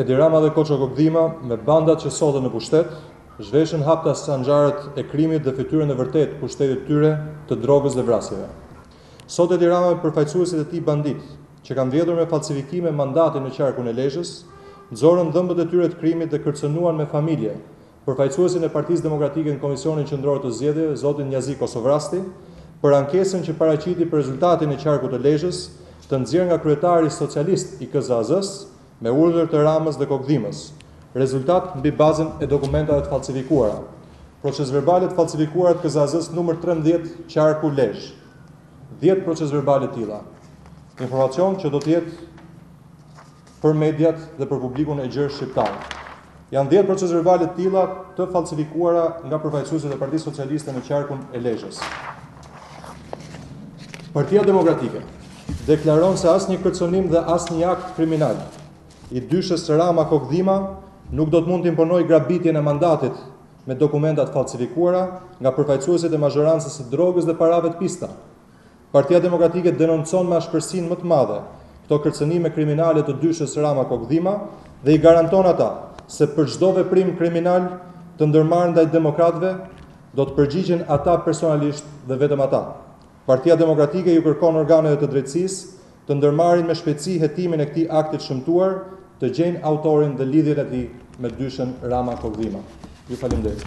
Edi Rama dhe Koço Kokdhima me bandat që sodhen në pushtet, zhveshën hapta sanxharët e krimit dhe fytyrën e vërtet pushtetit tyre të drogës dhe vrasjeve. Sot Edi Rama me përfaqësuesit e tij bandit, që kanë vjedhur me falsifikime mandatin në qarkun e Lezhës, nxorën dhëmbët e tyre të krimit dhe kërcënuan me familje përfaqësuesin e Partisë Demokratike në Komisionin Qendror të Zgjedhjeve, zotin Njazi Kosovrasti, për ankesën që paraqiti për rezultatin e qarkut të Lezhës, të nxjerrë nga kryetari socialist i KZAZ-s me urdhër të Ramës dhe Kokdhimës. Rezultat mbi bazën e dokumentave të falsifikuara. Procesverbale të falsifikuara të KZAZ-s numër 13 qarku Lezhë. 10 procesverbale të tilla. Informacion që do të jetë për mediat dhe për publikun e gjerë shqiptar. Janë 10 procesverbale të tilla të falsifikuara nga përfaqësuesit e Partisë Socialiste në qarkun e Lezhës. Partia Demokratike deklaron se asnjë kërcënim dhe asnjë akt kriminal i dyshës Rama Kokdhima nuk do të mund të imponojë grabitjen e mandatit me dokumentat falsifikuara nga përfaqësuesit e mazhorancës së drogës dhe parave të pista. Partia Demokratike denoncon me ashpërsinë më të madhe këto kërcënime kriminale të dyshës Rama Kokdhima dhe i garanton ata se për çdo veprim kriminal të ndërmarrë ndaj demokratëve do të përgjigjen ata personalisht dhe vetëm ata. Partia Demokratike ju kërkon organeve të drejtësisë të ndërmarrin me shpejtësi hetimin e këtij akti të shëmtuar, të gjejnë autorin dhe lidhjen e tij me dyshën Rama Kokdhima. Ju falenderoj.